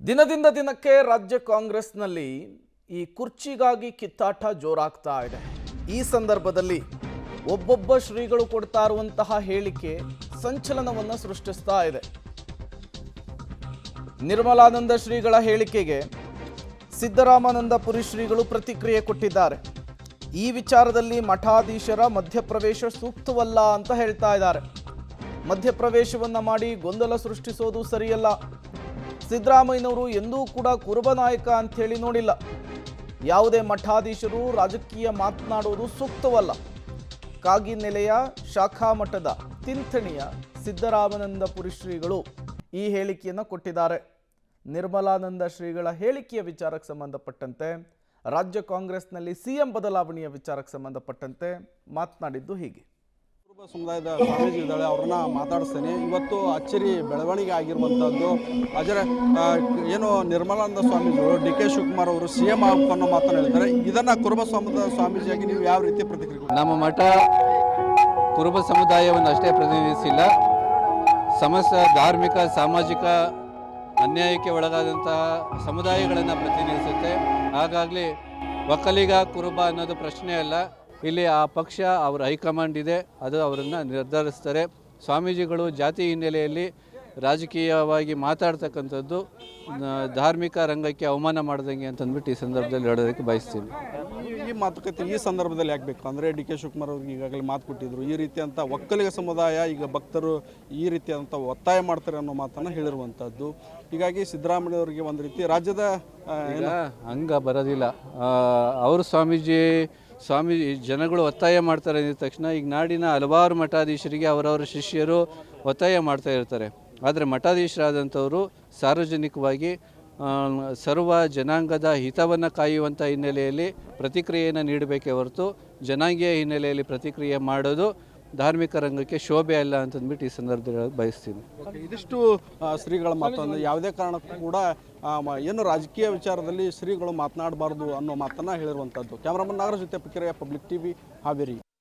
ದಿನದಿಂದ ದಿನಕ್ಕೆ ರಾಜ್ಯ ಕಾಂಗ್ರೆಸ್ನಲ್ಲಿ ಈ ಕುರ್ಚಿಗಾಗಿ ಕಿತ್ತಾಟ ಜೋರಾಗ್ತಾ ಇದೆ. ಈ ಸಂದರ್ಭದಲ್ಲಿ ಒಬ್ಬೊಬ್ಬ ಶ್ರೀಗಳು ಕೊಡ್ತಾ ಇರುವಂತಹ ಹೇಳಿಕೆ ಸಂಚಲನವನ್ನು ಸೃಷ್ಟಿಸ್ತಾ ಇದೆ. ನಿರ್ಮಲಾನಂದ ಶ್ರೀಗಳ ಹೇಳಿಕೆಗೆ ಸಿದ್ದರಾಮಾನಂದಪುರಿ ಶ್ರೀಗಳು ಪ್ರತಿಕ್ರಿಯೆ ಕೊಟ್ಟಿದ್ದಾರೆ. ಈ ವಿಚಾರದಲ್ಲಿ ಮಠಾಧೀಶರ ಮಧ್ಯಪ್ರವೇಶ ಸೂಕ್ತವಲ್ಲ ಅಂತ ಹೇಳ್ತಾ ಇದ್ದಾರೆ. ಮಧ್ಯಪ್ರವೇಶವನ್ನ ಮಾಡಿ ಗೊಂದಲ ಸೃಷ್ಟಿಸೋದು ಸರಿಯಲ್ಲ. ಸಿದ್ದರಾಮಯ್ಯನವರು ಎಂದೂ ಕೂಡ ಕುರುಬ ನಾಯಕ ಅಂತ ಹೇಳಿ ನೋಡಿಲ್ಲ. ಯಾವುದೇ ಮಠಾಧೀಶರು ರಾಜಕೀಯ ಮಾತನಾಡುವುದು ಸೂಕ್ತವಲ್ಲ. ಕಾಗಿನೆಲೆಯ ಶಾಖಾ ಮಠದ ತಿಂಥಣಿಯ ಸಿದ್ದರಾಮಾನಂದಪುರಿ ಶ್ರೀಗಳು ಈ ಹೇಳಿಕೆಯನ್ನು ಕೊಟ್ಟಿದ್ದಾರೆ. ನಿರ್ಮಲಾನಂದ ಶ್ರೀಗಳ ಹೇಳಿಕೆಯ ವಿಚಾರಕ್ಕೆ ಸಂಬಂಧಪಟ್ಟಂತೆ ರಾಜ್ಯ ಕಾಂಗ್ರೆಸ್ನಲ್ಲಿ ಸಿಎಂ ಬದಲಾವಣೆಯ ವಿಚಾರಕ್ಕೆ ಸಂಬಂಧಪಟ್ಟಂತೆ ಮಾತನಾಡಿದ್ದು ಹೀಗೆ. ಕುರುಬ ಸಮುದಾಯದ ಸ್ವಾಮೀಜಿ ಇದ್ದಾಳೆ, ಅವ್ರನ್ನ ಮಾತಾಡಿಸ್ತೇನೆ. ಇವತ್ತು ಅಚ್ಚರಿ ಬೆಳವಣಿಗೆ ಆಗಿರುವಂಥದ್ದು. ಆದರೆ ಏನು ನಿರ್ಮಲಾನಂದ ಸ್ವಾಮೀಜಿಗಳು ಡಿ.ಕೆ. ಶಿವಕುಮಾರ್ ಅವರು ಸಿಎಂ ಆಗಬೇಕು ಅನ್ನೋ ಮಾತನ್ನು ಹೇಳಿದ್ದಾರೆ. ಇದನ್ನು ಕುರುಬ ಸಮುದಾಯ ಸ್ವಾಮೀಜಿಯಾಗಿ ನೀವು ಯಾವ ರೀತಿ ಪ್ರತಿಕ್ರಿಯೆ? ನಮ್ಮ ಮಠ ಕುರುಬ ಸಮುದಾಯವನ್ನು ಅಷ್ಟೇ ಪ್ರತಿನಿಧಿಸಿಲ್ಲ, ಸಮಸ್ತ ಧಾರ್ಮಿಕ ಸಾಮಾಜಿಕ ಅನ್ಯಾಯಕ್ಕೆ ಒಳಗಾದಂತಹ ಸಮುದಾಯಗಳನ್ನು ಪ್ರತಿನಿಧಿಸುತ್ತೆ. ಹಾಗಾಗಿ ಒಕ್ಕಲಿಗ ಕುರುಬ ಅನ್ನೋದು ಪ್ರಶ್ನೆ ಅಲ್ಲ. ಇಲ್ಲಿ ಆ ಪಕ್ಷ ಅವರ ಹೈಕಮಾಂಡ್ ಇದೆ, ಅದು ಅವರನ್ನು ನಿರ್ಧರಿಸ್ತಾರೆ. ಸ್ವಾಮೀಜಿಗಳು ಜಾತಿ ಹಿನ್ನೆಲೆಯಲ್ಲಿ ರಾಜಕೀಯವಾಗಿ ಮಾತಾಡ್ತಕ್ಕಂಥದ್ದು ಧಾರ್ಮಿಕ ರಂಗಕ್ಕೆ ಅವಮಾನ ಮಾಡ್ದಂಗೆ ಅಂತಂದ್ಬಿಟ್ಟು ಈ ಸಂದರ್ಭದಲ್ಲಿ ಹೇಳೋದಕ್ಕೆ ಬಯಸ್ತೀನಿ. ಈ ಮಾತುಕತೆ ಈ ಸಂದರ್ಭದಲ್ಲಿ ಆಗಬೇಕು ಅಂದರೆ ಡಿ.ಕೆ. ಶಿವಕುಮಾರ್ ಅವ್ರಿಗೆ ಈಗಾಗಲೇ ಮಾತು ಕೊಟ್ಟಿದ್ರು. ಈ ರೀತಿಯಂಥ ಒಕ್ಕಲಿಗ ಸಮುದಾಯ ಈಗ ಭಕ್ತರು ಈ ರೀತಿಯಾದಂಥ ಒತ್ತಾಯ ಮಾಡ್ತಾರೆ ಅನ್ನೋ ಮಾತನ್ನು ಹೇಳಿರುವಂಥದ್ದು. ಹೀಗಾಗಿ ಸಿದ್ದರಾಮಯ್ಯ ಒಂದು ರೀತಿ ರಾಜ್ಯದ ಹಂಗೆ ಬರೋದಿಲ್ಲ. ಅವರು ಸ್ವಾಮೀಜಿ ಜನಗಳು ಒತ್ತಾಯ ಮಾಡ್ತಾರೆ ಅಂದ ತಕ್ಷಣ ಈಗ ನಾಡಿನ ಹಲವಾರು ಮಠಾಧೀಶರಿಗೆ ಅವರವರ ಶಿಷ್ಯರು ಒತ್ತಾಯ ಮಾಡ್ತಾ ಇರ್ತಾರೆ. ಆದರೆ ಮಠಾಧೀಶರಾದಂಥವರು ಸಾರ್ವಜನಿಕವಾಗಿ ಸರ್ವ ಜನಾಂಗದ ಹಿತವನ್ನು ಕಾಯುವಂಥ ಹಿನ್ನೆಲೆಯಲ್ಲಿ ಪ್ರತಿಕ್ರಿಯೆಯನ್ನು ನೀಡಬೇಕೇ ಹೊರತು ಜನಾಂಗೀಯ ಹಿನ್ನೆಲೆಯಲ್ಲಿ ಪ್ರತಿಕ್ರಿಯೆ ಮಾಡೋದು ಧಾರ್ಮಿಕ ರಂಗಕ್ಕೆ ಶೋಭೆ ಅಲ್ಲ ಅಂತಂದ್ಬಿಟ್ಟು ಈ ಸಂದರ್ಭದಲ್ಲಿ ಬಯಸ್ತೀನಿ. ಇದಿಷ್ಟು ಶ್ರೀಗಳ ಮಾತನ್ನು ಯಾವುದೇ ಕಾರಣಕ್ಕೂ ಕೂಡ ಏನು ರಾಜಕೀಯ ವಿಚಾರದಲ್ಲಿ ಶ್ರೀಗಳು ಮಾತನಾಡಬಾರ್ದು ಅನ್ನೋ ಮಾತನ್ನು ಹೇಳಿರುವಂಥದ್ದು. ಕ್ಯಾಮ್ರಾಮನ್ ನಾಗರಾಜ್ ಜೊತೆ ಪಬ್ಲಿಕ್ ಟಿವಿ ಹಾವೇರಿ.